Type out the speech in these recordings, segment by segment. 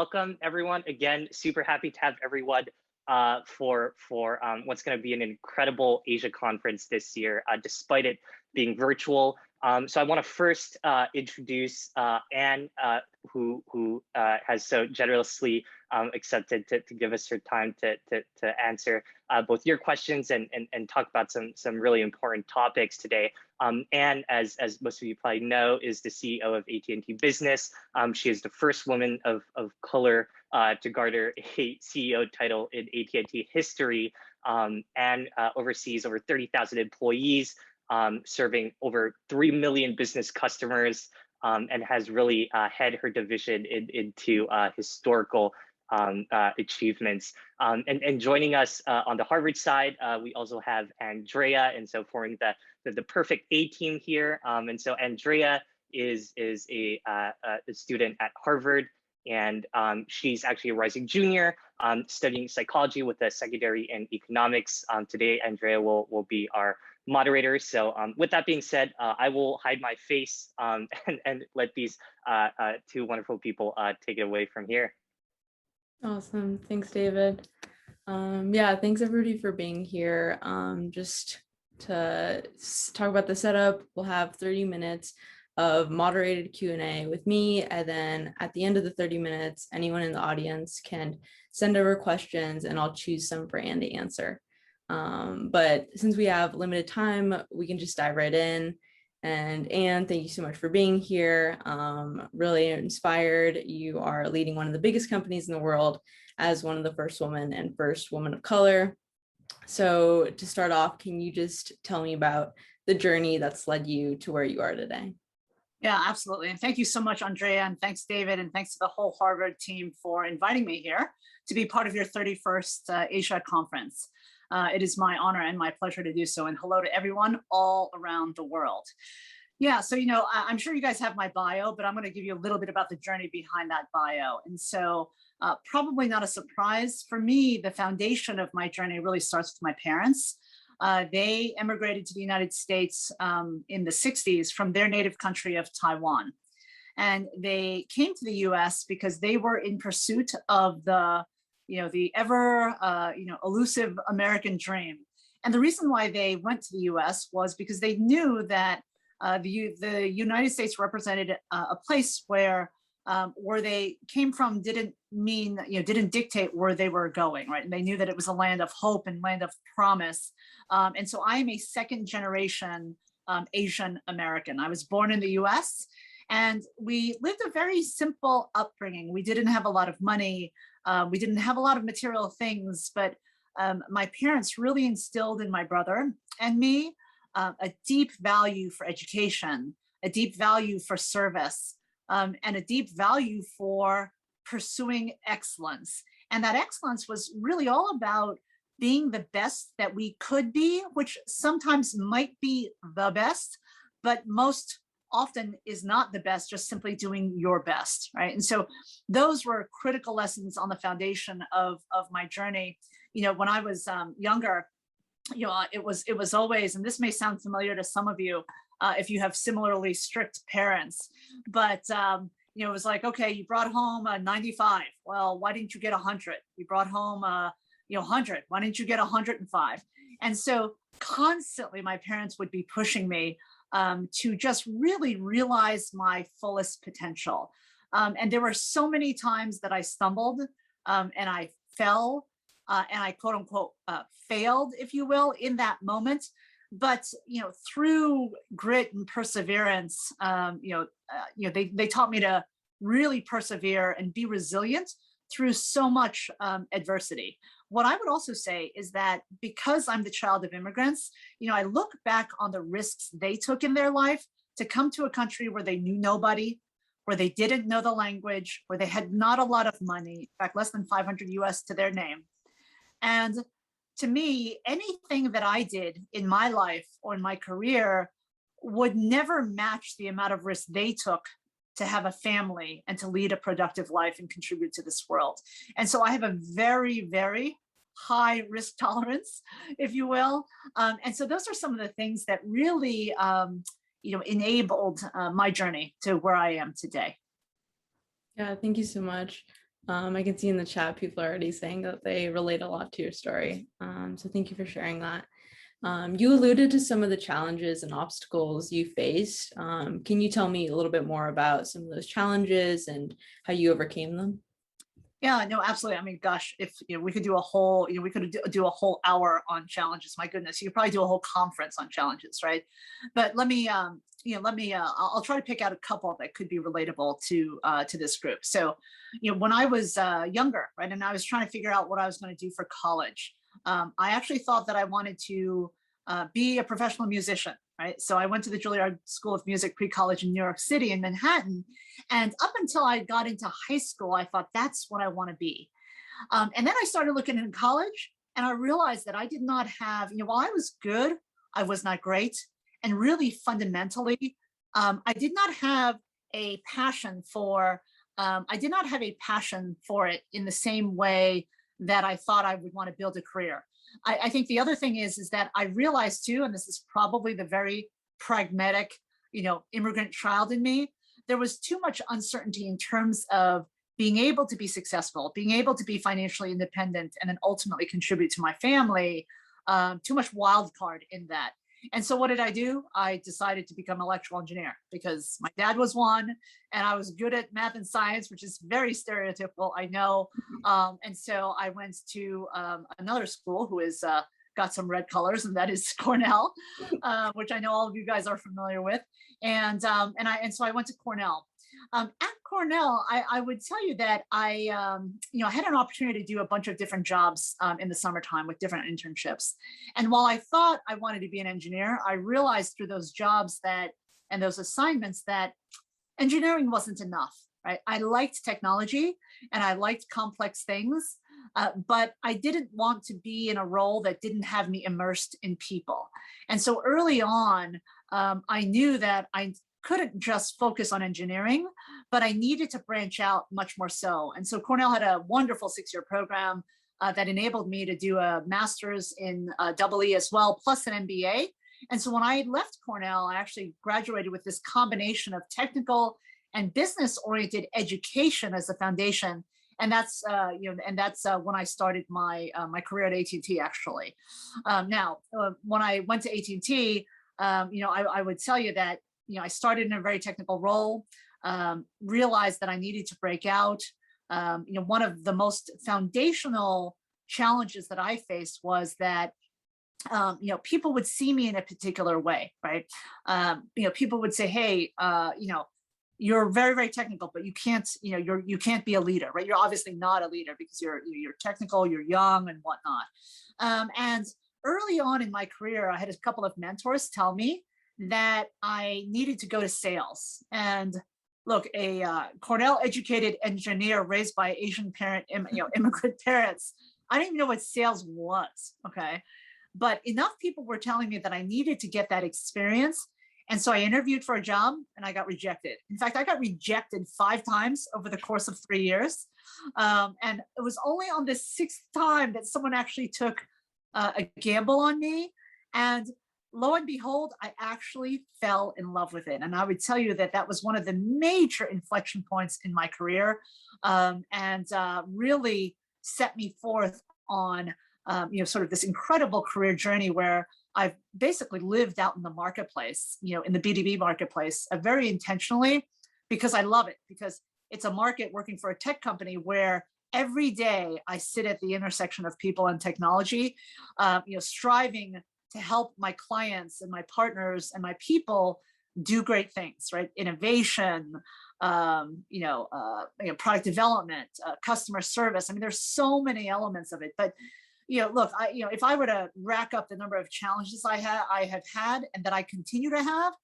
welcome everyone. Again, super happy to have everyone for what's going to be an incredible Asia conference this year, despite it being virtual. So I want to first introduce Anne, who has so generously accepted to give us her time to answer both your questions and talk about some really important topics today. Anne, as most of you probably know, is the CEO of AT&T Business. She is the first woman of color to garner a CEO title in AT&T history, and oversees over 30,000 employees, serving over 3 million business customers, and has really had her division into historical achievements. And joining us on the Harvard side, we also have Andrea, and so forming the perfect A team here. And so Andrea is a student at Harvard, and she's actually a rising junior, studying psychology with a secondary in economics. Today, Andrea will be our moderator. So with that being said, I will hide my face and let these two wonderful people take it away from here. Awesome. Thanks, David. Yeah, thanks everybody for being here. Just to talk about the setup, we'll have 30 minutes of moderated Q&A with me, and then at the end of the 30 minutes, anyone in the audience can send over questions and I'll choose some for Anne to answer. But since we have limited time, we can just dive right in. And Anne, thank you so much for being here. Really inspired. You are leading one of the biggest companies in the world as one of the first woman of color. So to start off, can you just tell me about the journey that's led you to where you are today? Yeah, absolutely. And thank you so much, Andrea, and thanks, David, and thanks to the whole Harvard team for inviting me here to be part of your 31st Asia conference. It is my honor and my pleasure to do so. And hello to everyone all around the world. Yeah, so, I'm sure you guys have my bio, but I'm going to give you a little bit about the journey behind that bio. And so probably not a surprise for me, the foundation of my journey really starts with my parents. They emigrated to the United States in the 60s from their native country of Taiwan. And they came to the US because they were in pursuit of the ever, elusive American dream. And the reason why they went to the US was because they knew that the United States represented a place where they came from didn't dictate where they were going, right? And they knew that it was a land of hope and land of promise. And so I am a second generation Asian American. I was born in the US, and we lived a very simple upbringing. We didn't have a lot of money. We didn't have a lot of material things, but my parents really instilled in my brother and me a deep value for education, a deep value for service, and a deep value for pursuing excellence. And that excellence was really all about being the best that we could be, which sometimes might be the best, but most often is not the best, just simply doing your best, right? And so those were critical lessons on the foundation of my journey. When I was younger, it was always, and this may sound familiar to some of you if you have similarly strict parents, but it was like, okay, you brought home a 95. Well, why didn't you get 100? You brought home 100. Why didn't you get 105? And so constantly my parents would be pushing me to just really realize my fullest potential. And there were so many times that I stumbled and I fell and I quote unquote failed, if you will, in that moment. But through grit and perseverance, they taught me to really persevere and be resilient through so much adversity. What I would also say is that because I'm the child of immigrants, I look back on the risks they took in their life to come to a country where they knew nobody, where they didn't know the language, where they had not a lot of money, in fact, less than 500 US to their name. And to me, anything that I did in my life or in my career would never match the amount of risk they took to have a family and to lead a productive life and contribute to this world. And so I have a very, very high risk tolerance, if you will. And so those are some of the things that really, enabled my journey to where I am today. Yeah, thank you so much. I can see in the chat people are already saying that they relate a lot to your story. So thank you for sharing that. You alluded to some of the challenges and obstacles you faced. Can you tell me a little bit more about some of those challenges and how you overcame them? Yeah, no, absolutely. I mean, gosh, if we could do a whole, we could do a whole hour on challenges. My goodness, you could probably do a whole conference on challenges, right? But let me, I'll try to pick out a couple that could be relatable to this group. So, when I was younger, right, and I was trying to figure out what I was going to do for college, I actually thought that I wanted to be a professional musician, right? So I went to the Juilliard School of Music pre-college in New York City in Manhattan. And up until I got into high school, I thought that's what I want to be. And then I started looking in college and I realized that I did not have, while I was good, I was not great. And really fundamentally, I did not have a passion for, it in the same way that I thought I would want to build a career. I think the other thing is that I realized too, and this is probably the very pragmatic, immigrant child in me, there was too much uncertainty in terms of being able to be successful, being able to be financially independent, and then ultimately contribute to my family. Too much wild card in that. And so what did I do? I decided to become an electrical engineer because my dad was one and I was good at math and science, which is very stereotypical, I know. And so I went to another school who is got some red colors, and that is Cornell, which I know all of you guys are familiar with. And so I went to Cornell. At Cornell, I would tell you that I had an opportunity to do a bunch of different jobs in the summertime with different internships. And while I thought I wanted to be an engineer, I realized through those jobs and those assignments that engineering wasn't enough, right? I liked technology and I liked complex things, but I didn't want to be in a role that didn't have me immersed in people. And so early on, I knew that I couldn't just focus on engineering, but I needed to branch out much more so. And so Cornell had a wonderful 6-year program that enabled me to do a master's in EE as well, plus an MBA. And so when I left Cornell, I actually graduated with this combination of technical and business-oriented education as a foundation. And that's when I started my my career at AT&T actually. Now, when I went to AT&T, I would tell you that I started in a very technical role, realized that I needed to break out. One of the most foundational challenges that I faced was that people would see me in a particular way, right? People would say, "Hey, you're very, very technical, but you can't be a leader, right? You're obviously not a leader because you're technical, you're young, and whatnot." And early on in my career, I had a couple of mentors tell me that I needed to go to sales. And look, a Cornell educated engineer raised by Asian immigrant parents, I didn't even know what sales was, okay? But enough people were telling me that I needed to get that experience. And so I interviewed for a job and I got rejected. In fact, I got rejected 5 times over the course of 3 years. And it was only on the 6th time that someone actually took a gamble on me. And lo and behold, I actually fell in love with it. And I would tell you that that was one of the major inflection points in my career, and really set me forth on sort of this incredible career journey where I've basically lived out in the marketplace, in the B2B marketplace, very intentionally, because I love it, because it's a market working for a tech company where every day I sit at the intersection of people and technology, striving to help my clients and my partners and my people do great things, right? Innovation, product development, customer service. I mean, there's so many elements of it. But look, if I were to rack up the number of challenges I have had and that I continue to have,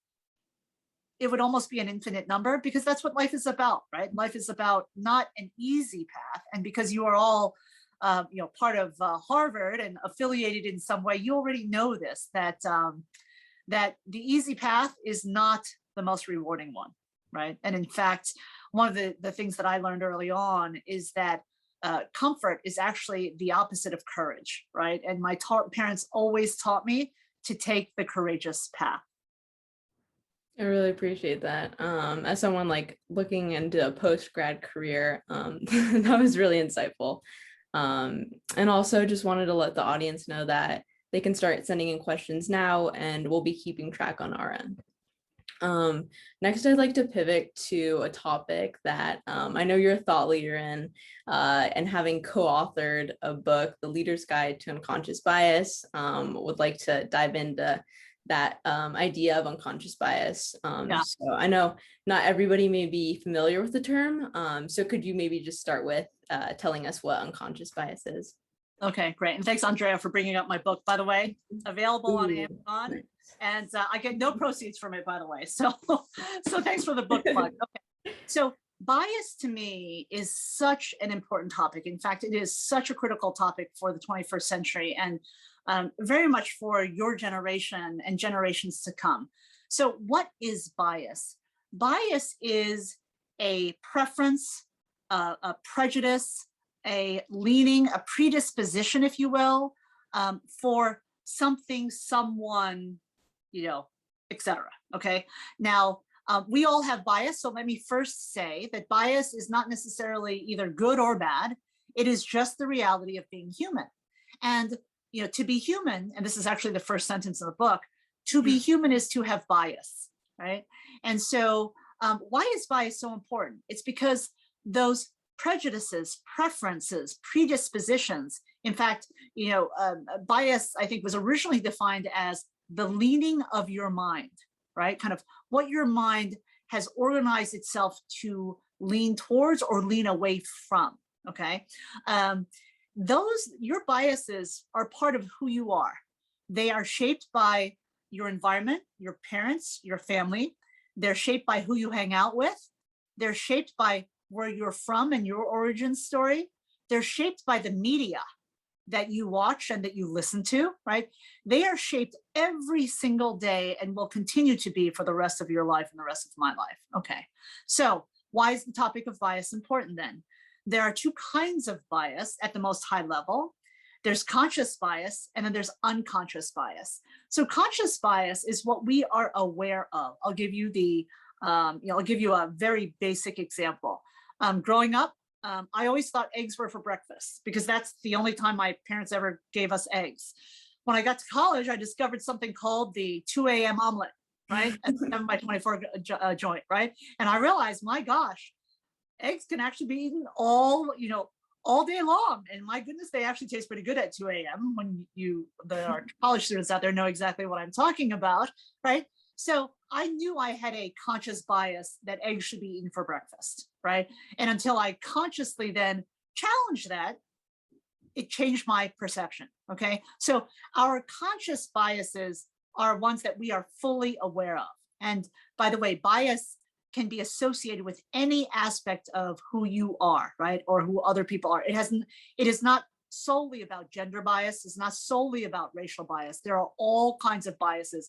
it would almost be an infinite number, because that's what life is about, right? Life is about not an easy path. And because you are all part of Harvard and affiliated in some way, you already know this, that that the easy path is not the most rewarding one, right? And in fact, one of the things that I learned early on is that comfort is actually the opposite of courage, right? And my parents always taught me to take the courageous path. I really appreciate that. As someone like looking into a post-grad career, that was really insightful. And also just wanted to let the audience know that they can start sending in questions now, and we'll be keeping track on our end. Next, I'd like to pivot to a topic that I know you're a thought leader in, and having co-authored a book, The Leader's Guide to Unconscious Bias, would like to dive into that idea of unconscious bias. So I know not everybody may be familiar with the term. So could you maybe just start with telling us what unconscious bias is? Okay, great. And thanks, Andrea, for bringing up my book, by the way, available on Amazon. Nice. And I get no proceeds from it, by the way. So, so thanks for the book plug. Okay. So bias to me is such an important topic. In fact, it is such a critical topic for the 21st century and very much for your generation and generations to come. So what is bias? Bias is a preference, a prejudice, a leaning, a predisposition, if you will, for something, someone, you know, etc. Okay. Now, we all have bias. So let me first say that bias is not necessarily either good or bad. It is just the reality of being human. And, you know, to be human, and this is actually the first sentence of the book, to be human is to have bias, right? And so why is bias so important? It's because those prejudices, preferences, predispositions. In fact, you know, bias, I think, was originally defined as the leaning of your mind, right? Kind of what your mind has organized itself to lean towards or lean away from, okay? Your biases are part of who you are. They are shaped by your environment, your parents, your family. They're shaped by who you hang out with. They're shaped by where you're from and your origin story. They're shaped by the media that you watch and that you listen to, right? They are shaped every single day and will continue to be for the rest of your life and the rest of my life. Okay, so why is the topic of bias important then? There are two kinds of bias at the most high level. There's conscious bias and then there's unconscious bias. So conscious bias is what we are aware of. I'll give you the, I'll give you a very basic example. Growing up, I always thought eggs were for breakfast because that's the only time my parents ever gave us eggs. When I got to college, I discovered something called the 2 a.m. omelet, right? At 7 by 24 joint, right? And I realized, my gosh, eggs can actually be eaten all day long. And my goodness, they actually taste pretty good at 2 a.m. when our college students out there know exactly what I'm talking about, right? So I knew I had a conscious bias that eggs should be eaten for breakfast, right? And until I consciously then challenged that, it changed my perception, okay? So our conscious biases are ones that we are fully aware of. And by the way, bias can be associated with any aspect of who you are, right? Or who other people are. It is not solely about gender bias. It's not solely about racial bias. There are all kinds of biases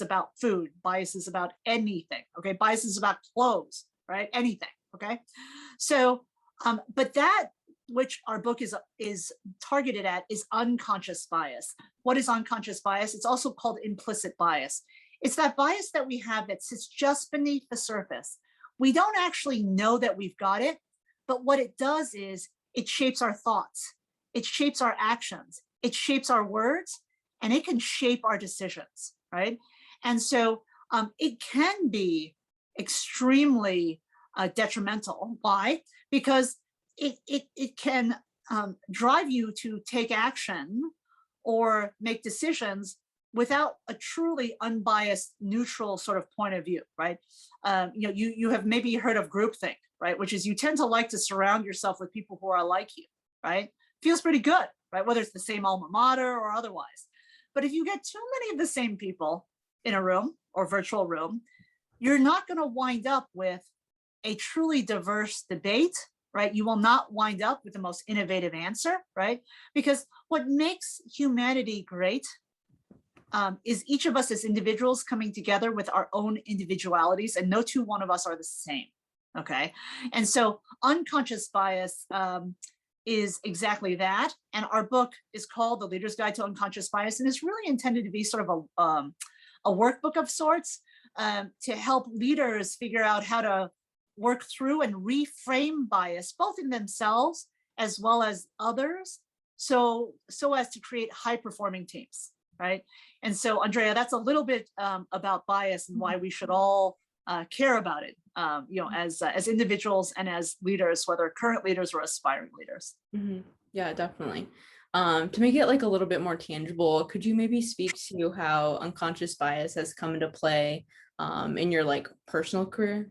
about food, biases about anything, okay? Biases about clothes, right? Anything, okay? So, but that which our book is targeted at is unconscious bias. What is unconscious bias? It's also called implicit bias. It's that bias that we have that sits just beneath the surface. We don't actually know that we've got it, but what it does is it shapes our thoughts. It shapes our actions, it shapes our words, and it can shape our decisions, right? And so it can be extremely detrimental. Why? Because it can drive you to take action or make decisions without a truly unbiased, neutral sort of point of view, right? You have maybe heard of groupthink, right? Which is you tend to like to surround yourself with people who are like you, right? Feels pretty good, right? Whether it's the same alma mater or otherwise. But if you get too many of the same people in a room or virtual room, you're not going to wind up with a truly diverse debate, right? You will not wind up with the most innovative answer, right? Because what makes humanity great is each of us as individuals coming together with our own individualities, and no one of us are the same, okay? And so unconscious bias is exactly that. And our book is called The Leader's Guide to Unconscious Bias, and it's really intended to be sort of a workbook of sorts to help leaders figure out how to work through and reframe bias, both in themselves as well as others, so as to create high-performing teams, right? And so, Andrea, that's a little bit about bias and why we should all care about it, as individuals and as leaders, whether current leaders or aspiring leaders. Mm-hmm. Yeah, definitely. To make it like a little bit more tangible, could you maybe speak to how unconscious bias has come into play in your like personal career?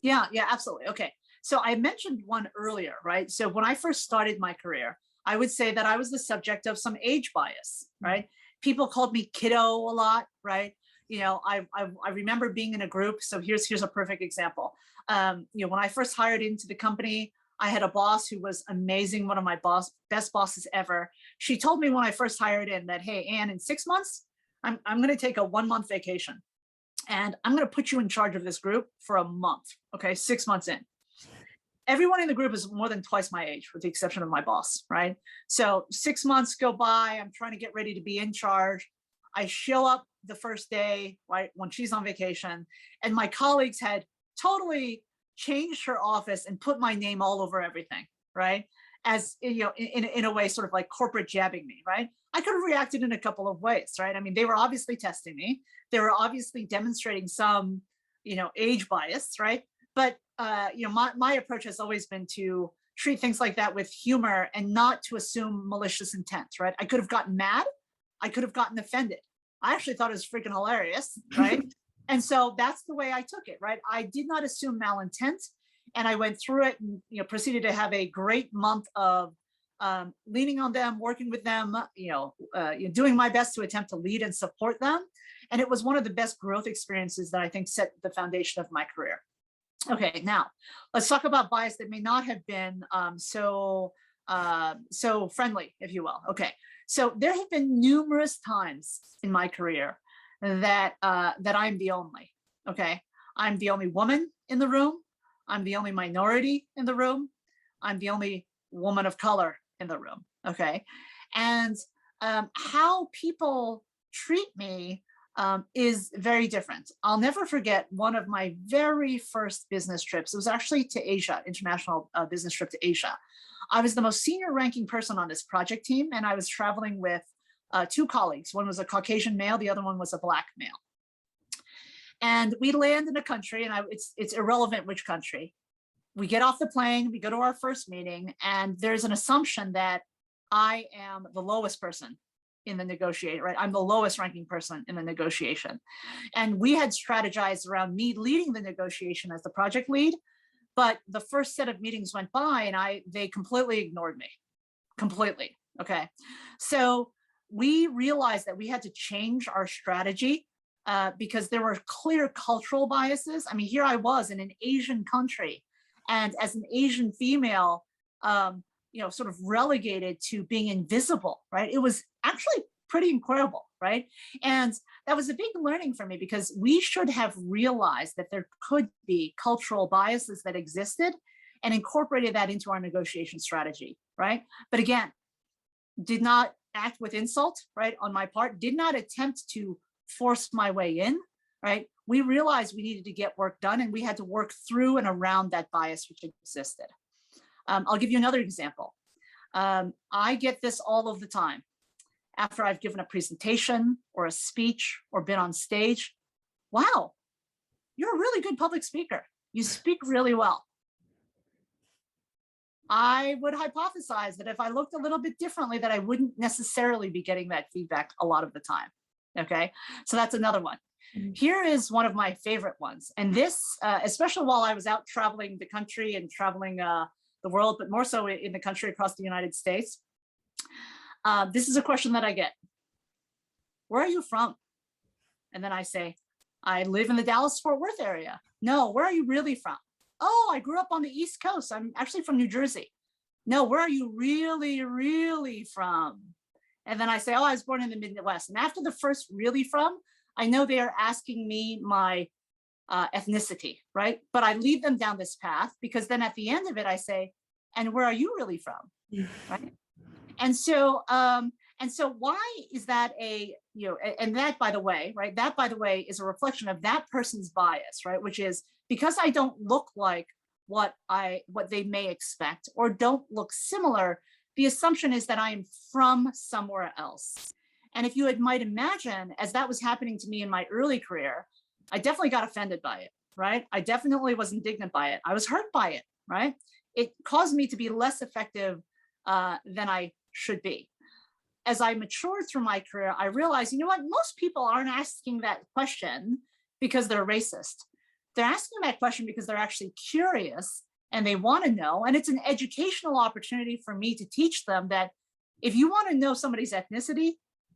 Yeah, absolutely. Okay. So I mentioned one earlier, right? So when I first started my career, I would say that I was the subject of some age bias, right? People called me kiddo a lot, right? I remember being in a group. So here's a perfect example. When I first hired into the company, I had a boss who was amazing, one of my best bosses ever. She told me when I first hired in that, hey, Anne, in 6 months, I'm going to take a 1-month vacation. And I'm going to put you in charge of this group for a month. Okay, 6 months in. Everyone in the group is more than twice my age, with the exception of my boss, right? So 6 months go by. I'm trying to get ready to be in charge. I show up the first day, right, when she's on vacation, and my colleagues had totally changed her office and put my name all over everything, right? As in a way, sort of like corporate jabbing me, right? I could have reacted in a couple of ways, right? I mean, they were obviously testing me. They were obviously demonstrating some, age bias, right? But my approach has always been to treat things like that with humor and not to assume malicious intent, right? I could have gotten mad. I could have gotten offended. I actually thought it was freaking hilarious, right? And so that's the way I took it, right? I did not assume malintent, and I went through it and proceeded to have a great month of leaning on them, working with them, doing my best to attempt to lead and support them. And it was one of the best growth experiences that I think set the foundation of my career. Okay, now let's talk about bias that may not have been so friendly, if you will. Okay, so there have been numerous times in my career that I'm the only. Okay, I'm the only woman in the room. I'm the only minority in the room. I'm the only woman of color in the room. Okay, and how people treat me is very different. I'll never forget one of my very first business trips. It was actually to Asia, international business trip to Asia. I was the most senior ranking person on this project team, and I was traveling with 2 colleagues. One was a Caucasian male, the other one was a Black male. And we land in a country, and it's irrelevant which country. We get off the plane, we go to our first meeting, and there's an assumption that I am the lowest person in the negotiation, right? I'm the lowest ranking person in the negotiation. And we had strategized around me leading the negotiation as the project lead, but the first set of meetings went by and they completely ignored me, completely, okay? So we realized that we had to change our strategy because there were clear cultural biases. I mean, here I was in an Asian country, and as an Asian female, sort of relegated to being invisible, right? It was actually pretty incredible, right? And that was a big learning for me, because we should have realized that there could be cultural biases that existed and incorporated that into our negotiation strategy, right? But again, did not act with insult, right? On my part, did not attempt to force my way in, right? We realized we needed to get work done, and we had to work through and around that bias which existed. I'll give you another example. I get this all of the time. After I've given a presentation or a speech or been on stage, wow, you're a really good public speaker. You speak really well. I would hypothesize that if I looked a little bit differently, that I wouldn't necessarily be getting that feedback a lot of the time. Okay, so that's another one. Here is one of my favorite ones. And this, especially while I was out traveling the country and traveling the world, but more so in the country across the United States. This is a question that I get. Where are you from? And then I say, I live in the Dallas-Fort Worth area. No, where are you really from? Oh, I grew up on the East Coast. I'm actually from New Jersey. No, where are you really, really from? And then I say, oh, I was born in the Midwest. And after the first really from, I know they are asking me my ethnicity, right? But I lead them down this path, because then at the end of it, I say, and where are you really from, right? And so And so why is that and that, by the way, right, that, by the way, is a reflection of that person's bias, right, which is because I don't look like what they may expect or don't look similar, the assumption is that I am from somewhere else. And if you might imagine, as that was happening to me in my early career, I definitely got offended by it, right? I definitely was indignant by it. I was hurt by it, right? It caused me to be less effective than I should be. As I matured through my career, I realized, you know what, most people aren't asking that question because they're racist. They're asking that question because they're actually curious and they want to know. And it's an educational opportunity for me to teach them that if you want to know somebody's ethnicity,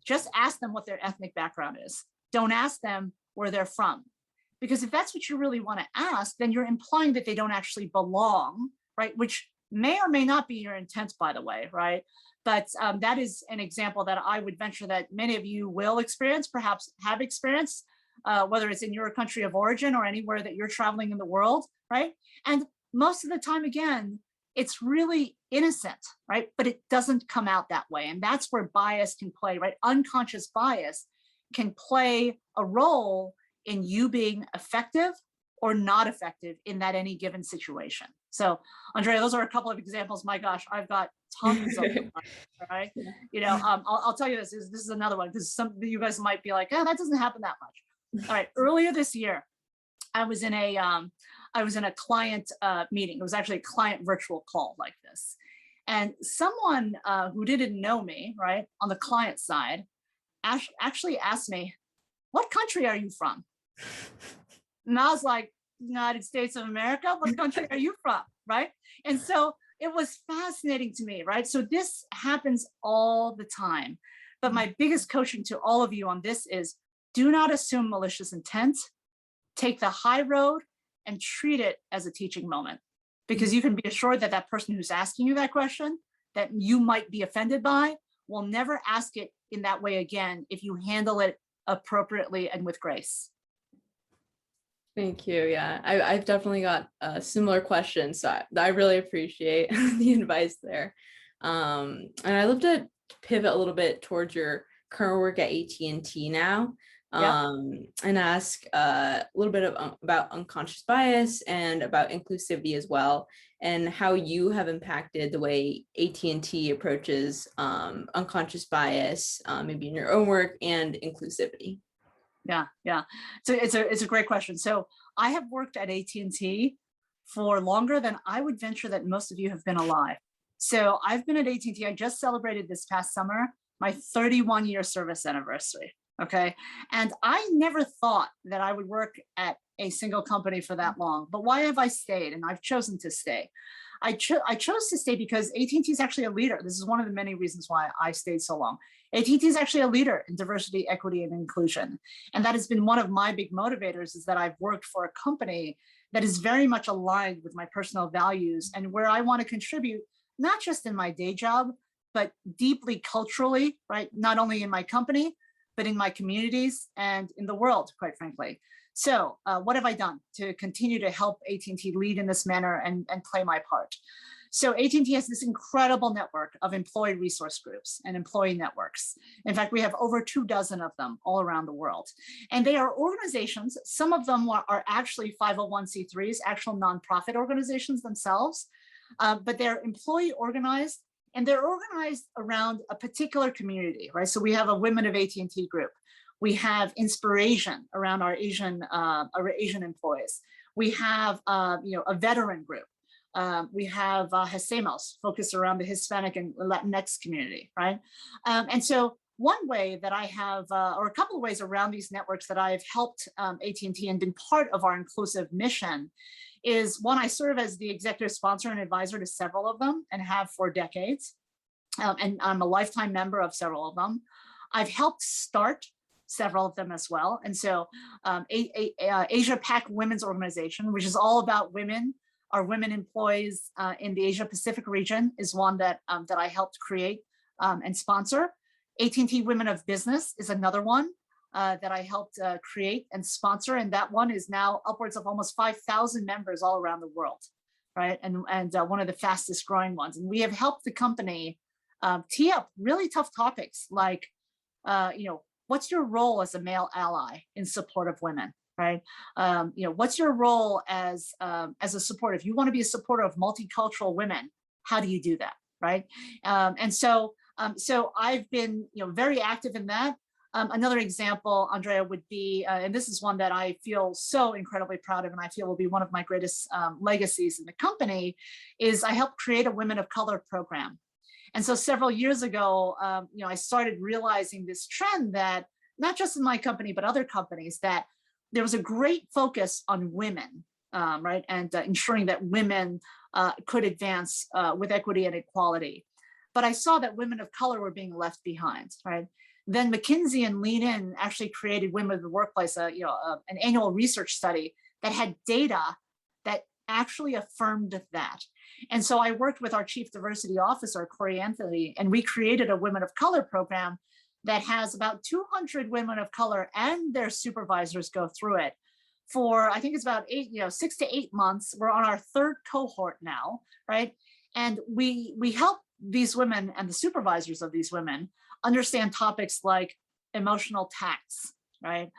just ask them what their ethnic background is. Don't ask them where they're from. Because if that's what you really want to ask, then you're implying that they don't actually belong, right? Which may or may not be your intent, by the way, right? But that is an example that I would venture that many of you will experience, perhaps have experienced, whether it's in your country of origin or anywhere that you're traveling in the world, right? And most of the time, again, it's really innocent, right? But it doesn't come out that way. And that's where bias can play, right? Unconscious bias can play a role in you being effective or not effective in that any given situation. So, Andrea, those are a couple of examples. My gosh, I've got tons of them, right? You know, I'll tell you this is another one, because some of you guys might be like, oh, that doesn't happen that much. All right, earlier this year, I was in a client meeting. It was actually a client virtual call like this. And someone who didn't know me, right, on the client side, actually asked me, what country are you from? And I was like, United States of America, what country are you from, right? And so it was fascinating to me, right? So this happens all the time. But my biggest coaching to all of you on this is, do not assume malicious intent. Take the high road and treat it as a teaching moment, because you can be assured that that person who's asking you that question that you might be offended by will never ask it in that way again if you handle it appropriately and with grace. Thank you. Yeah, I've definitely got a similar question, so I really appreciate the advice there. And I'd love to pivot a little bit towards your current work at AT&T now. And ask a little bit about unconscious bias and about inclusivity as well, and how you have impacted the way AT&T approaches unconscious bias, maybe in your own work, and inclusivity. Yeah. So it's a great question. So I have worked at AT&T for longer than I would venture that most of you have been alive. So I've been at AT&T. I just celebrated this past summer my 31-year service anniversary. Okay. And I never thought that I would work at a single company for that long. But why have I stayed? And I've chosen to stay. I chose to stay because AT&T is actually a leader. This is one of the many reasons why I stayed so long. AT&T is actually a leader in diversity, equity, and inclusion. And that has been one of my big motivators, is that I've worked for a company that is very much aligned with my personal values and where I want to contribute, not just in my day job, but deeply culturally, right? Not only in my company, but in my communities and in the world, quite frankly. So what have I done to continue to help AT&T lead in this manner and play my part? So AT&T has this incredible network of employee resource groups and employee networks. In fact, we have over 24 of them all around the world. And they are organizations, some of them are actually 501c3s, actual nonprofit organizations themselves, but they're employee organized, and they're organized around a particular community, right? So we have a Women of AT&T group. We have Inspiration around our Asian employees. We have a veteran group. We have Hacemos, focused around the Hispanic and Latinx community, right? And so one way that I have, or a couple of ways around these networks that I've helped AT&T and been part of our inclusive mission is, one, I serve as the executive sponsor and advisor to several of them and have for decades. And I'm a lifetime member of several of them. I've helped start several of them as well. And so Asia PAC Women's Organization, which is all about women, our women employees in the Asia Pacific region, is one that I helped create and sponsor. AT&T Women of Business is another one that I helped create and sponsor. And that one is now upwards of almost 5,000 members all around the world, right? And one of the fastest growing ones. And we have helped the company tee up really tough topics like, what's your role as a male ally in support of women, right? What's your role as a supporter? If you want to be a supporter of multicultural women, how do you do that, right? So I've been, very active in that. Another example, Andrea, would be, and this is one that I feel so incredibly proud of, and I feel will be one of my greatest legacies in the company, is I helped create a Women of Color program. And so several years ago, I started realizing this trend that not just in my company, but other companies, that there was a great focus on women, right? And ensuring that women could advance with equity and equality. But I saw that women of color were being left behind, right? Then McKinsey and Lean In actually created Women of the Workplace, an annual research study that had data that actually affirmed that. And so I worked with our Chief Diversity Officer, Corey Anthony, and we created a Women of Color program that has about 200 women of color and their supervisors go through it for, I think it's about 6 to 8 months. We're on our third cohort now, right? And we help these women and the supervisors of these women understand topics like emotional tax, right?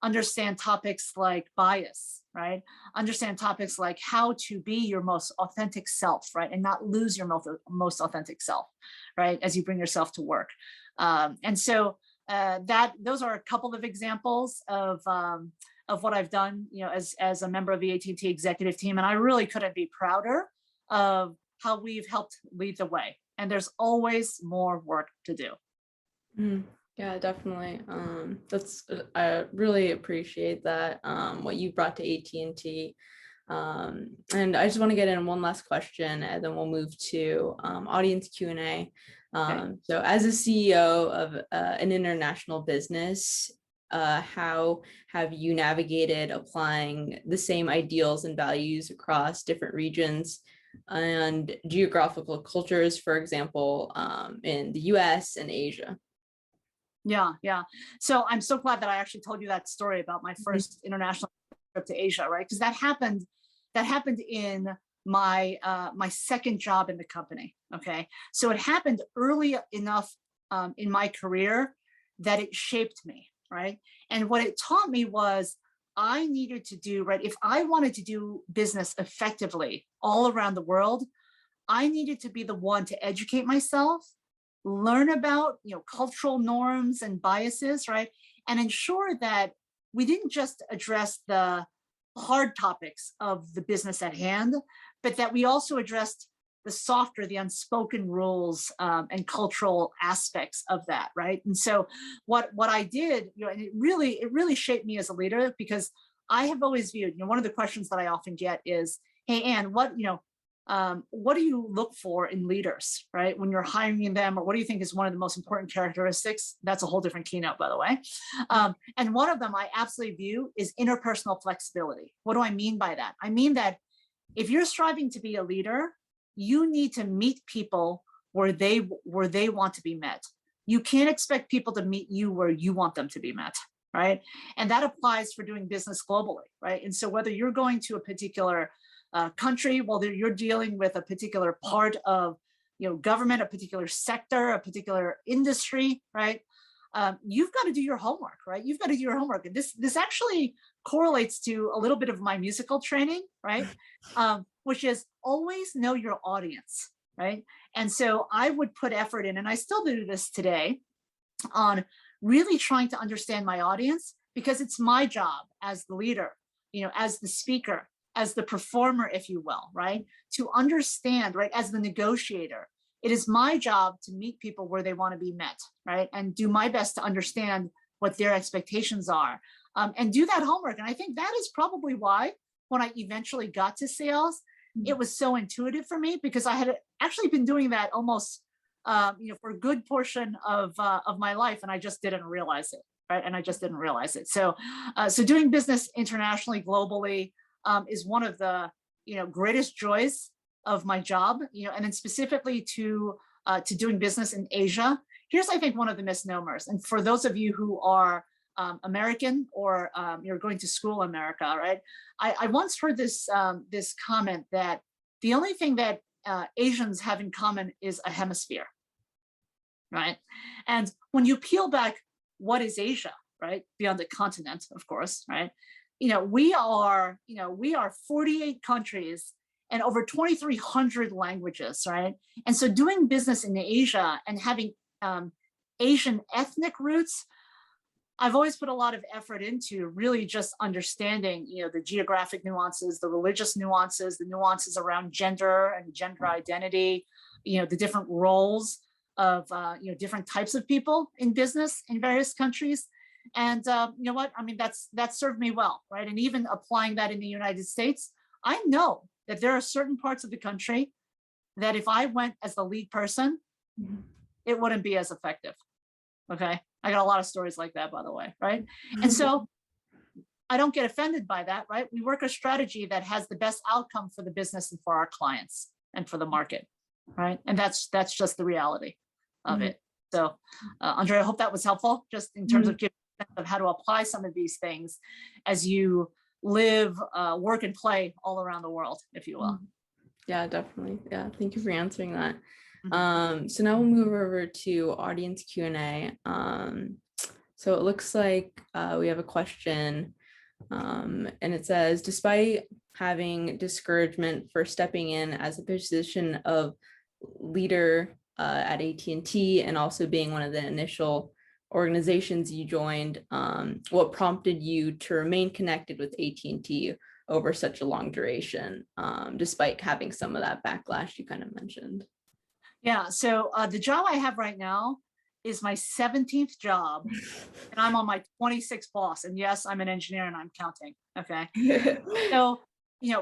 Understand topics like bias, right? Understand topics like how to be your most authentic self, right? And not lose your most authentic self, right? As you bring yourself to work. And so those are a couple of examples of what I've done, as a member of the AT&T executive team. And I really couldn't be prouder of how we've helped lead the way. And there's always more work to do. Yeah, definitely. I really appreciate that, what you brought to AT&T. And I just want to get in one last question, and then we'll move to audience Q&A. Okay. So as a CEO of an international business, how have you navigated applying the same ideals and values across different regions and geographical cultures, for example, in the US and Asia? Yeah. So I'm so glad that I actually told you that story about my first international trip to Asia, right? Because that happened in my my second job in the company. Okay, so it happened early enough in my career that it shaped me, right? And what it taught me was I needed to do, right, if I wanted to do business effectively all around the world, I needed to be the one to educate myself, learn about, cultural norms and biases, right? And ensure that we didn't just address the hard topics of the business at hand, but that we also addressed the softer, the unspoken rules and cultural aspects of that, right? And so what I did, and it really shaped me as a leader, because I have always viewed, one of the questions that I often get is, hey, Anne, what do you look for in leaders, right? When you're hiring them, or what do you think is one of the most important characteristics? That's a whole different keynote, by the way. And one of them I absolutely view is interpersonal flexibility. What do I mean by that? I mean that if you're striving to be a leader, you need to meet people where they want to be met. You can't expect people to meet you where you want them to be met, right? And that applies for doing business globally, right? And so whether you're going to a particular country, whether you're dealing with a particular part of government, a particular sector, a particular industry, right? You've got to do your homework, right? You've got to do your homework. And this actually correlates to a little bit of my musical training, right? Which is always know your audience, right? And so I would put effort in, and I still do this today, on really trying to understand my audience, because it's my job as the leader, as the speaker, as the performer, if you will, right? To understand, right? As the negotiator, it is my job to meet people where they want to be met, right? And do my best to understand what their expectations are, and do that homework. And I think that is probably why when I eventually got to sales, it was so intuitive for me, because I had actually been doing that almost, for a good portion of my life, and I just didn't realize it, right? And I just didn't realize it. So doing business internationally, globally, is one of the greatest joys of my job, and then specifically to doing business in Asia. Here's, I think, one of the misnomers. And for those of you who are American, or you're going to school in America, right? I once heard this comment that the only thing that Asians have in common is a hemisphere, right? And when you peel back, what is Asia, right? Beyond the continent, of course, right? We are 48 countries and over 2,300 languages, right? And so doing business in Asia and having Asian ethnic roots, I've always put a lot of effort into really just understanding, the geographic nuances, the religious nuances, the nuances around gender and gender identity, the different roles of, different types of people in business in various countries. And you know what? I mean, that served me well, right? And even applying that in the United States, I know that there are certain parts of the country that if I went as the lead person, it wouldn't be as effective. Okay. I got a lot of stories like that, by the way, right? And so I don't get offended by that, right? We work a strategy that has the best outcome for the business and for our clients and for the market, right? And that's just the reality of it. So, Andrea, I hope that was helpful, just in terms of giving a sense of how to apply some of these things as you live, work, and play all around the world, if you will. Yeah, definitely. Yeah, thank you for answering that. So now we'll move over to audience Q&A. So it looks like we have a question, and it says, despite having discouragement for stepping in as a position of leader at AT&T and also being one of the initial organizations you joined, what prompted you to remain connected with AT&T over such a long duration, despite having some of that backlash you kind of mentioned? Yeah, so the job I have right now is my 17th job, and I'm on my 26th boss. And yes, I'm an engineer and I'm counting, okay? So,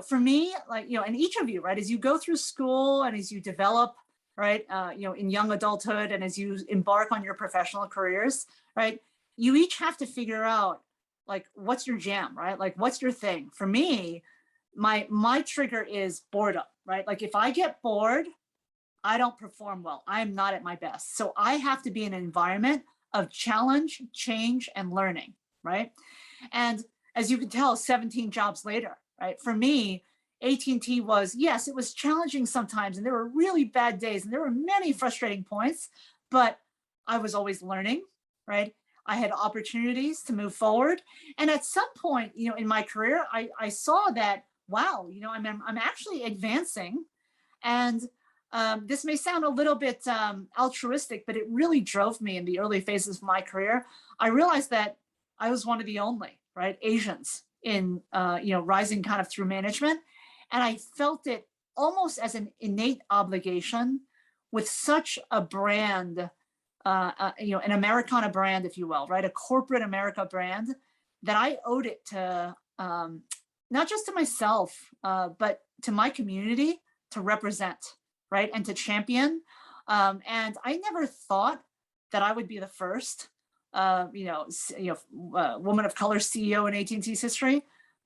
for me, like, and each of you, right, as you go through school and as you develop, right, in young adulthood and as you embark on your professional careers, right, you each have to figure out, like, what's your jam, right? Like, what's your thing? For me, my trigger is boredom, right? Like, if I get bored, I don't perform well. I'm not at my best. So I have to be in an environment of challenge, change, and learning, right? And as you can tell, 17 jobs later, right? For me, AT&T was, yes, it was challenging sometimes, and there were really bad days, and there were many frustrating points, but I was always learning, right? I had opportunities to move forward. And at some point, in my career, I saw that, wow, I'm actually advancing. And this may sound a little bit altruistic, but it really drove me in the early phases of my career. I realized that I was one of the only, right, Asians in, rising kind of through management. And I felt it almost as an innate obligation with such a brand, an Americana brand, if you will, right, a corporate America brand, that I owed it to not just to myself, but to my community to represent, right, and to champion. And I never thought that I would be the first, woman of color CEO in AT&T's history.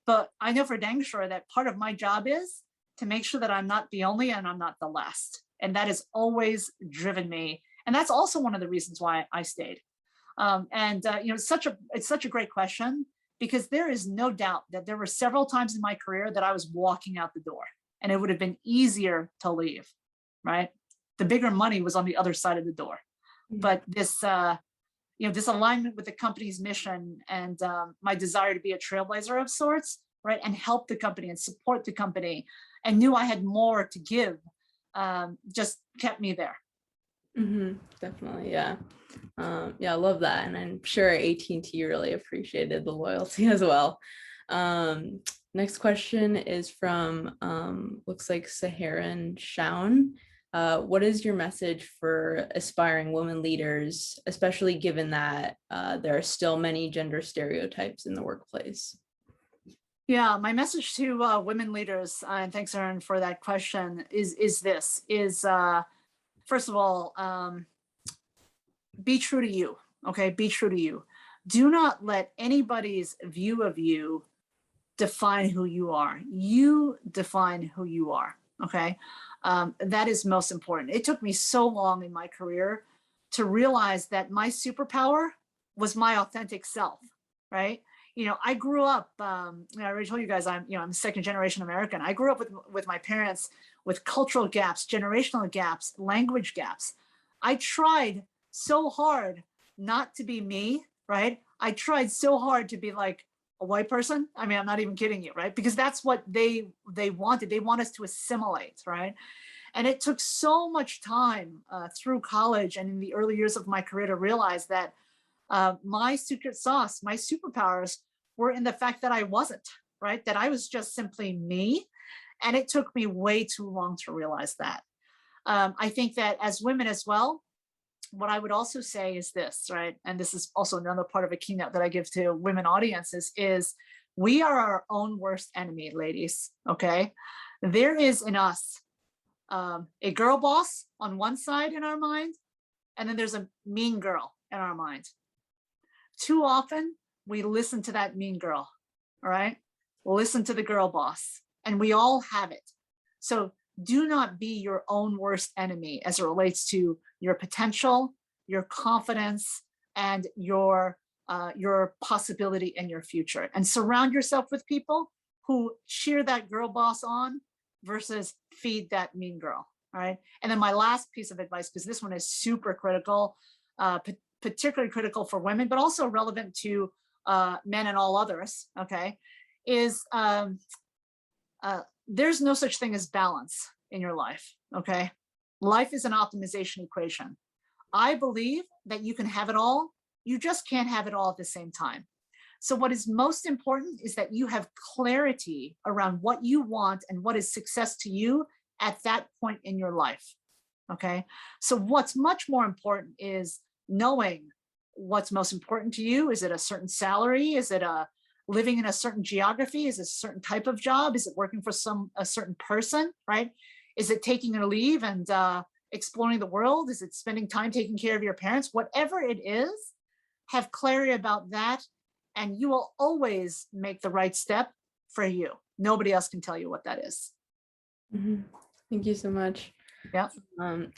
But I know for dang sure that part of my job is to make sure that I'm not the only and I'm not the last. And that has always driven me. And that's also one of the reasons why I stayed. It's such a great question, because there is no doubt that there were several times in my career that I was walking out the door and it would have been easier to leave, right? The bigger money was on the other side of the door. But this, this alignment with the company's mission and my desire to be a trailblazer of sorts, right, and help the company and support the company, and knew I had more to give, just kept me there. Definitely, yeah. I love that, and I'm sure AT&T really appreciated the loyalty as well. Next question is from looks like Saharan Shaun. What is your message for aspiring women leaders, especially given that there are still many gender stereotypes in the workplace? Yeah, my message to women leaders, and thanks, Erin, for that question, is first of all, be true to you, okay? Be true to you. Do not let anybody's view of you define who you are. You define who you are, okay? That is most important. It took me so long in my career to realize that my superpower was my authentic self, right? I grew up, I already told you guys, I'm second generation American. I grew up with my parents with cultural gaps, generational gaps, language gaps. I tried so hard not to be me, right? I tried so hard to be like a white person. I mean, I'm not even kidding you, right? Because that's what they wanted. They want us to assimilate, right? And it took so much time through college and in the early years of my career to realize that my secret sauce, my superpowers were in the fact that I wasn't, right? That I was just simply me. And it took me way too long to realize that. I think that as women as well, what I would also say is this, right? And this is also another part of a keynote that I give to women audiences is we are our own worst enemy, ladies, okay? There is in us a girl boss on one side in our mind, and then there's a mean girl in our mind. Too often, we listen to that mean girl, all right? Listen to the girl boss, and we all have it. So do not be your own worst enemy as it relates to your potential, your confidence, and your possibility in your future. And surround yourself with people who cheer that girl boss on versus feed that mean girl, all right? And then my last piece of advice, because this one is super critical, particularly critical for women, but also relevant to men and all others, okay, is there's no such thing as balance in your life, okay? Life is an optimization equation. I believe that you can have it all, you just can't have it all at the same time. So what is most important is that you have clarity around what you want and what is success to you at that point in your life, okay? So what's much more important is knowing what's most important to you. Is it a certain salary? Is it a living in a certain geography? Is it a certain type of job? Is it working for a certain person, right? Is it taking a leave and exploring the world? Is it spending time taking care of your parents? Whatever it is, have clarity about that, and you will always make the right step for you. Nobody else can tell you what that is. Mm-hmm. Thank you so much. Yeah.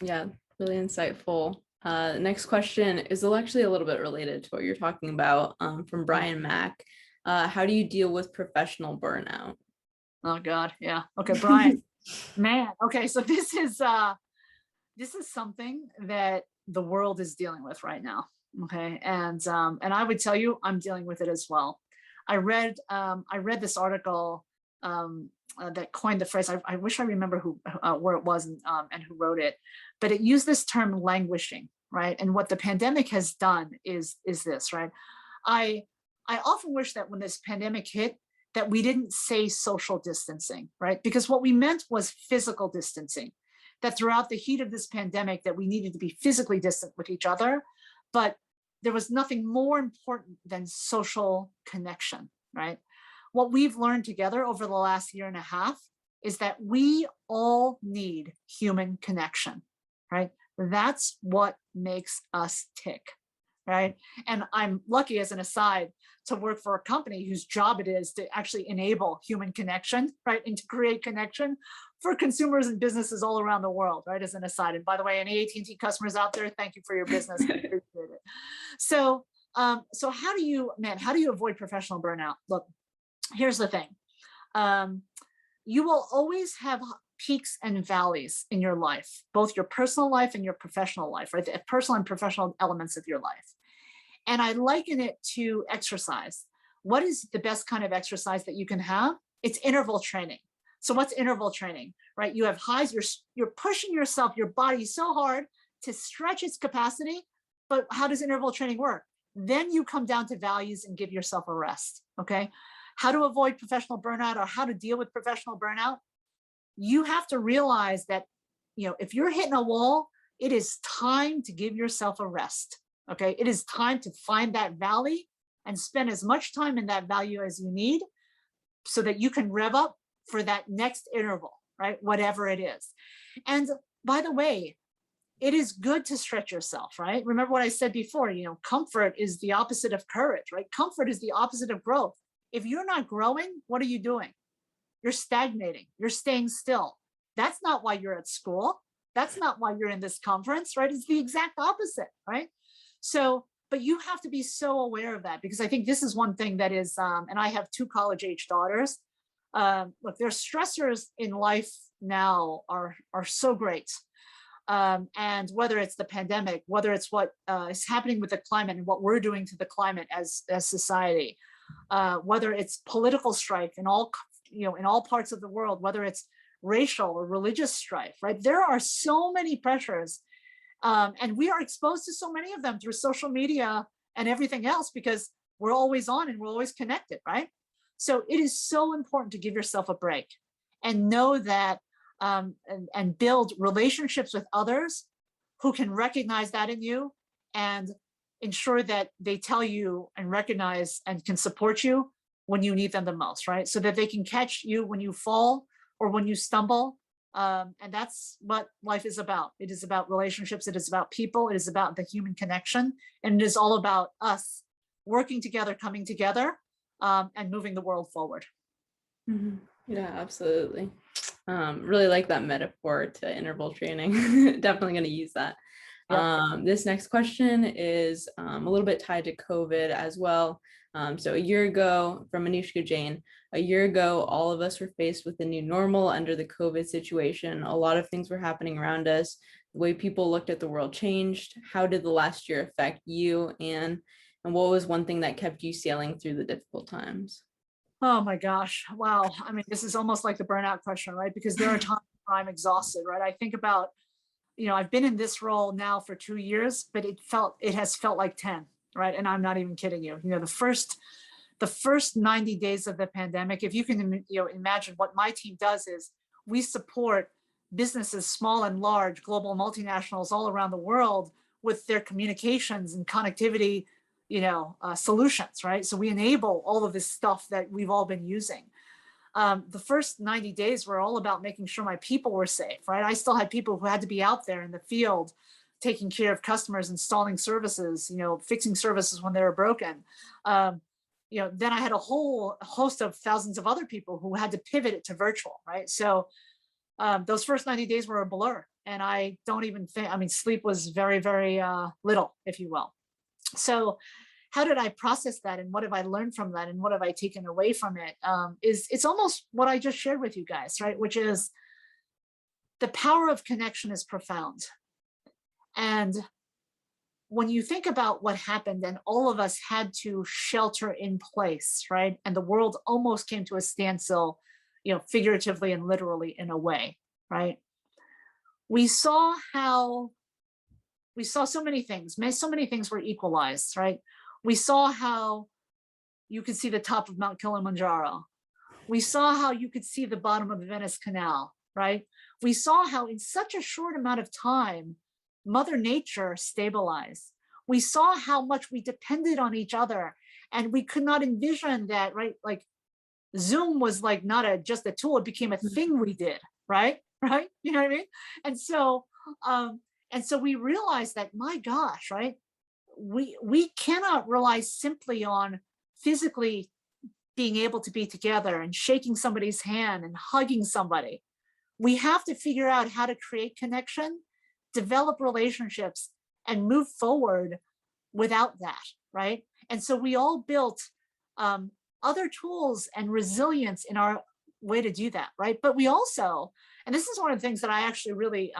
Yeah, really insightful. Next question is actually a little bit related to what you're talking about, from Brian Mack. How do you deal with professional burnout? Oh God, yeah. Okay, Brian, man. Okay, so this is something that the world is dealing with right now. Okay, and I would tell you, I'm dealing with it as well. I read this article that coined the phrase. I wish I remember where it was and who wrote it, but it used this term languishing, right? And what the pandemic has done is this, right? I often wish that when this pandemic hit, that we didn't say social distancing, right? Because what we meant was physical distancing, that throughout the heat of this pandemic, that we needed to be physically distant with each other, but there was nothing more important than social connection, right? What we've learned together over the last year and a half is that we all need human connection, right? That's what makes us tick, right? And I'm lucky, as an aside, to work for a company whose job it is to actually enable human connection, right? And to create connection for consumers and businesses all around the world, right? As an aside. And by the way, any AT&T customers out there, thank you for your business. I appreciate it. So how do you avoid professional burnout? Look, here's the thing. You will always have peaks and valleys in your life, both your personal life and your professional life, right? The personal and professional elements of your life. And I liken it to exercise. What is the best kind of exercise that you can have? It's interval training. So what's interval training, right? You have highs, you're pushing yourself, your body so hard to stretch its capacity, but how does interval training work? Then you come down to values and give yourself a rest, okay? How to avoid professional burnout, or how to deal with professional burnout? You have to realize that, if you're hitting a wall, it is time to give yourself a rest. Okay, it is time to find that valley and spend as much time in that value as you need so that you can rev up for that next interval, right? Whatever it is. And by the way, it is good to stretch yourself, right? Remember what I said before, comfort is the opposite of courage, right? Comfort is the opposite of growth. If you're not growing, what are you doing? You're stagnating, you're staying still. That's not why you're at school. That's not why you're in this conference, right? It's the exact opposite, right? So, but you have to be so aware of that, because I think this is one thing that is, and I have 2 college-age daughters. Look, their stressors in life now are so great. And whether it's the pandemic, whether it's what is happening with the climate and what we're doing to the climate as society, whether it's political strife in all, in all parts of the world, whether it's racial or religious strife, right? There are so many pressures, and we are exposed to so many of them through social media and everything else because we're always on and we're always connected, right? So it is so important to give yourself a break and know that, and build relationships with others who can recognize that in you and ensure that they tell you and recognize and can support you when you need them the most, right? So that they can catch you when you fall or when you stumble. And that's what life is about. It is about relationships. It is about people. It is about the human connection. And it is all about us working together, coming together, and moving the world forward. Mm-hmm. Yeah, absolutely. Really like that metaphor to interval training. Definitely going to use that. Yep. This next question is a little bit tied to COVID as well. So a year ago, from Anushka Jain, a year ago, all of us were faced with the new normal under the COVID situation. A lot of things were happening around us. The way people looked at the world changed. How did the last year affect you, Anne? And what was one thing that kept you sailing through the difficult times? Oh my gosh. Wow. I mean, this is almost like the burnout question, right? Because there are times where I'm exhausted, right? I think about, I've been in this role now for 2 years, but it has felt like 10, right? And I'm not even kidding you. The first 90 days of the pandemic, if you can, imagine what my team does is we support businesses, small and large, global multinationals all around the world with their communications and connectivity solutions, right? So we enable all of this stuff that we've all been using. The first 90 days were all about making sure my people were safe, right? I still had people who had to be out there in the field, taking care of customers, installing services, fixing services when they were broken. Then I had a whole host of thousands of other people who had to pivot it to virtual, right? So those first 90 days were a blur. And I don't even think, sleep was very, very little, if you will. So how did I process that, and what have I learned from that, and what have I taken away from it? It's almost what I just shared with you guys, right? Which is the power of connection is profound. And when you think about what happened and all of us had to shelter in place, right? And the world almost came to a standstill, figuratively and literally in a way, right? We saw so many things. So many things were equalized, right? We saw how you could see the top of Mount Kilimanjaro. We saw how you could see the bottom of the Venice Canal, right? We saw how in such a short amount of time, Mother Nature stabilized. We saw how much we depended on each other, and we could not envision that, right? Like Zoom was like not just a tool, it became a thing we did, right? Right? You know what I mean? And so we realized that, my gosh, right? We cannot rely simply on physically being able to be together and shaking somebody's hand and hugging somebody. We have to figure out how to create connection, develop relationships, and move forward without that, right? And so we all built other tools and resilience in our way to do that, right? But we also, and this is one of the things that I actually really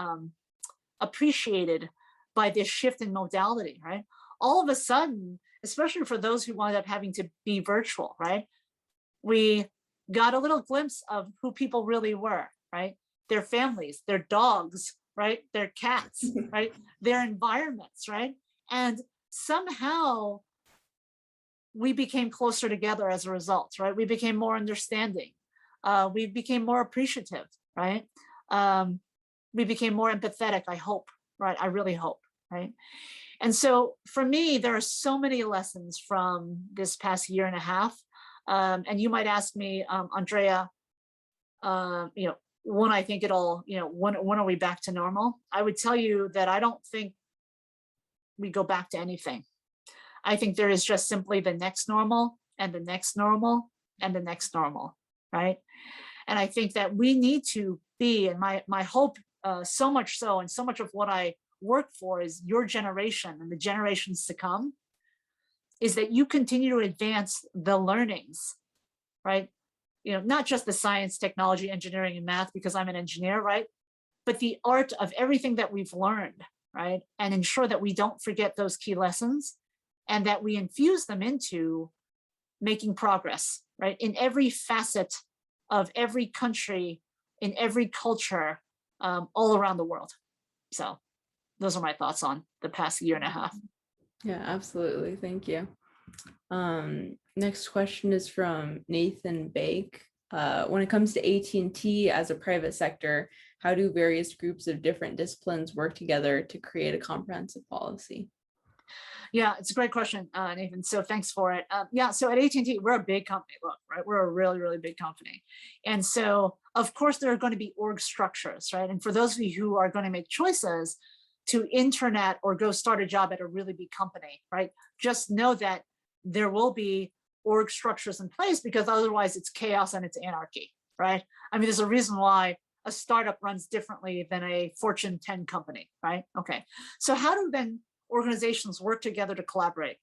appreciated by this shift in modality, right? All of a sudden, especially for those who wound up having to be virtual, right? We got a little glimpse of who people really were, right? Their families, their dogs, right? Their cats, right? Their environments, right? And somehow we became closer together as a result, right? We became more understanding. We became more appreciative, right? We became more empathetic, I hope, right? I really hope, right? And so for me, there are so many lessons from this past year and a half. And you might ask me, Andrea, when I think it'll, when are we back to normal? I would tell you that I don't think we go back to anything. I think there is just simply the next normal and the next normal and the next normal, right? And I think that we need to be, and my hope, so much so, and so much of what I work for is your generation and the generations to come, is that you continue to advance the learnings, right? Not just the science, technology, engineering, and math, because I'm an engineer, right? but the art of everything that we've learned, right? And ensure that we don't forget those key lessons and that we infuse them into making progress, right? In every facet of every country, in every culture, all around the world. So those are my thoughts on the past year and a half. Yeah, absolutely. Thank you. Next question is from Nathan Bake. When it comes to AT&T as a private sector, how do various groups of different disciplines work together to create a comprehensive policy? Yeah, it's a great question, Nathan. So thanks for it. Yeah, so at AT&T, we're a big company. Look, right? We're a really, really big company. And so, of course, there are going to be org structures, right? And for those of you who are going to make choices to internet or go start a job at a really big company, right? Just know that there will be org structures in place, because otherwise it's chaos and it's anarchy, right? I mean, there's a reason why a startup runs differently than a Fortune 10 company, right? Okay, so how do then organizations work together to collaborate?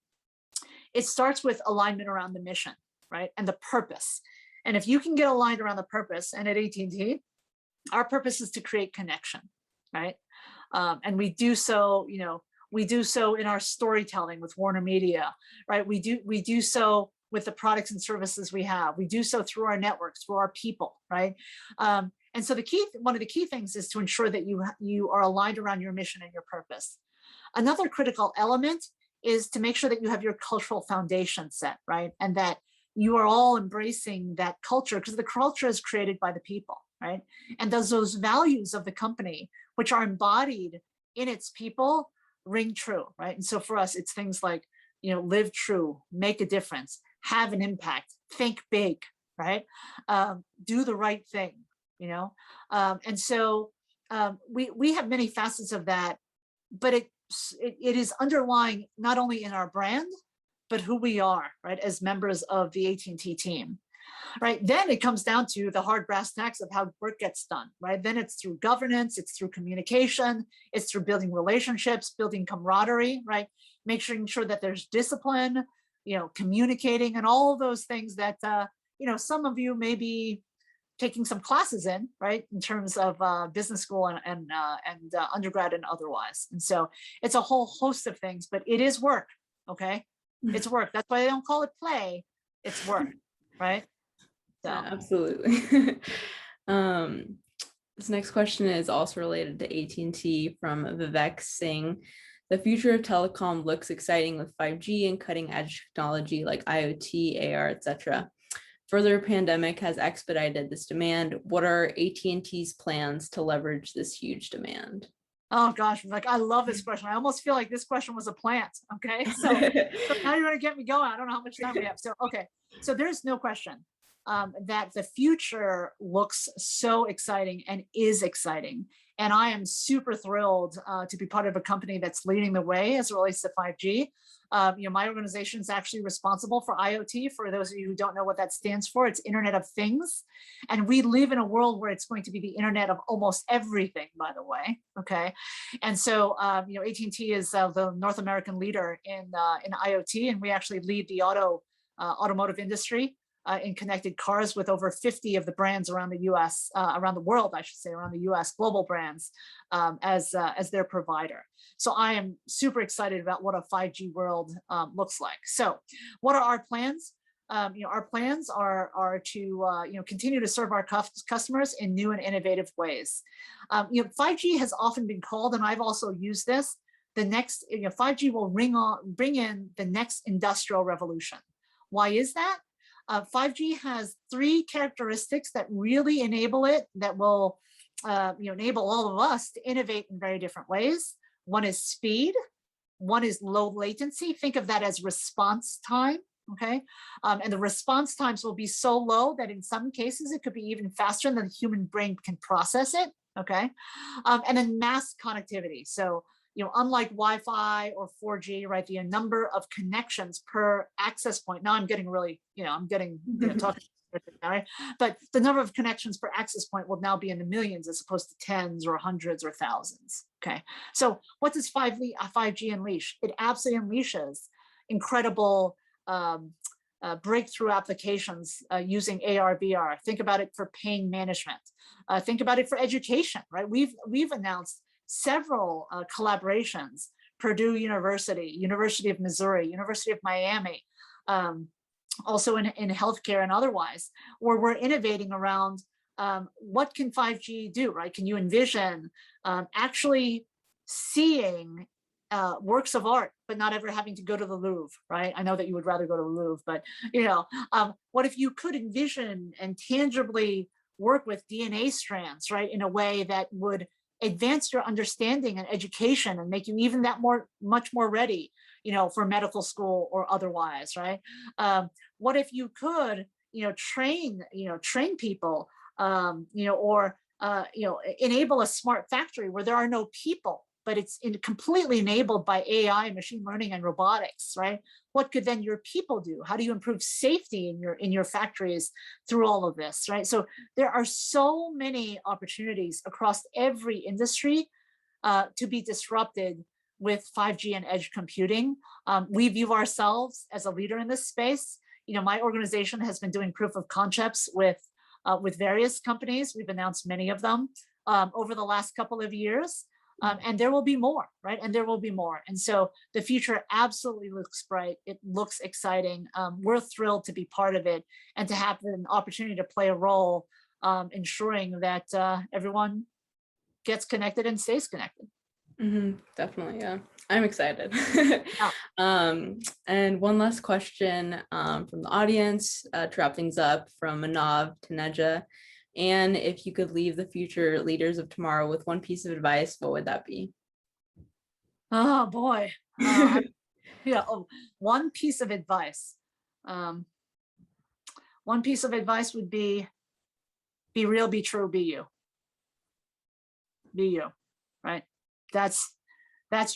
It starts with alignment around the mission, right? And the purpose. And if you can get aligned around the purpose, and at AT&T, our purpose is to create connection, right? And we do so, we do so in our storytelling with Warner Media, right? We do so with the products and services we have. We do so through our networks, through our people, right? And so one of the key things is to ensure that you are aligned around your mission and your purpose. Another critical element is to make sure that you have your cultural foundation set, right? And that you are all embracing that culture, because the culture is created by the people, right? And does those values of the company, which are embodied in its people, ring true, right? And so for us, it's things like, live true, make a difference, have an impact, think big, right? Do the right thing, And so we have many facets of that, but it is underlying not only in our brand, but who we are, right, as members of the AT&T team, right? Then it comes down to the hard brass tacks of how work gets done, right? Then it's through governance, it's through communication, it's through building relationships, building camaraderie, right? Making sure that there's discipline, communicating, and all of those things that, some of you may be taking some classes in, right, in terms of business school and undergrad and otherwise. And so it's a whole host of things, but it is work, okay? It's work. That's why they don't call it play. It's work, right? So. Yeah, absolutely. This next question is also related to AT&T from Vivek Singh. The future of telecom looks exciting with 5G and cutting edge technology like IoT, AR, etc. Further pandemic has expedited this demand. What are AT&T's plans to leverage this huge demand? Oh gosh, I love this question. I almost feel like this question was a plant. Okay, so now you're gonna get me going. I don't know how much time we have. So okay, so there's no question that the future looks so exciting and is exciting. And I am super thrilled to be part of a company that's leading the way as it relates to 5G. My organization is actually responsible for IoT. For those of you who don't know what that stands for, it's Internet of Things. And we live in a world where it's going to be the Internet of almost everything, by the way, okay? And so, AT&T is the North American leader in IoT, and we actually lead the automotive industry in connected cars with over 50 of the brands around the US, around the world, I should say, around the US, global brands as their provider. So I am super excited about what a 5G world looks like. So what are our plans? Our plans are to continue to serve our customers in new and innovative ways. 5G has often been called, and I've also used this, the next, 5G will bring in the next industrial revolution. Why is that? 5G has three characteristics that really enable it, that will enable all of us to innovate in very different ways. One is speed, one is low latency. Think of that as response time, okay? And the response times will be so low that in some cases it could be even faster than the human brain can process it, okay? And then mass connectivity. So, unlike Wi-Fi or 4G, right, the number of connections per access point. Now I'm getting really, I'm getting talking, right? But the number of connections per access point will now be in the millions as opposed to tens or hundreds or thousands. Okay, so what does 5G unleash? It absolutely unleashes incredible breakthrough applications using AR, VR. Think about it for pain management. Think about it for education, right? We've announced several collaborations: Purdue University, University of Missouri, University of Miami, also in healthcare and otherwise, where we're innovating around what can 5G do, right? Can you envision actually seeing works of art, but not ever having to go to the Louvre, right? I know that you would rather go to the Louvre, but what if you could envision and tangibly work with DNA strands, right, in a way that would advance your understanding and education and make you even that much more ready, for medical school or otherwise, right? What if you could, train people, or enable a smart factory where there are no people, but it's completely enabled by AI, machine learning, and robotics, right? What could then your people do? How do you improve safety in your factories through all of this, right? So there are so many opportunities across every industry to be disrupted with 5G and edge computing. We view ourselves as a leader in this space. My organization has been doing proof of concepts with various companies. We've announced many of them over the last couple of years. And there will be more, right? And there will be more. And so the future absolutely looks bright. It looks exciting. We're thrilled to be part of it and to have an opportunity to play a role ensuring that everyone gets connected and stays connected. Definitely, yeah. I'm excited. Yeah. And one last question from the audience to wrap things up, from Manav to Neja. And if you could leave the future leaders of tomorrow with one piece of advice, what would that be? Oh boy. One piece of advice. One piece of advice would be real, be true, be you. Be you, right? That's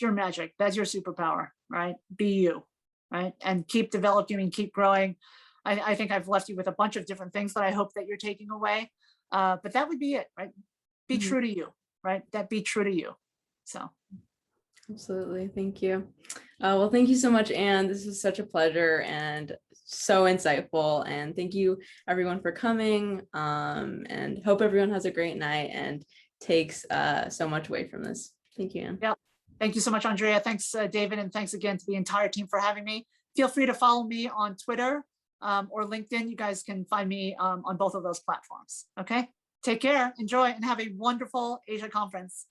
your magic. That's your superpower, right? Be you, right? And keep developing and keep growing. I think I've left you with a bunch of different things that I hope that you're taking away. But that would be it, right? Be true to you, right? That be true to you. So. Absolutely. Thank you. Well, thank you so much, Anne. This was such a pleasure and so insightful. And thank you everyone for coming, and hope everyone has a great night and takes so much away from this. Thank you, Anne. Yeah. Thank you so much, Andrea. Thanks, David. And thanks again to the entire team for having me. Feel free to follow me on Twitter or LinkedIn. You guys can find me on both of those platforms. Okay. Take care, enjoy, and have a wonderful Asia conference.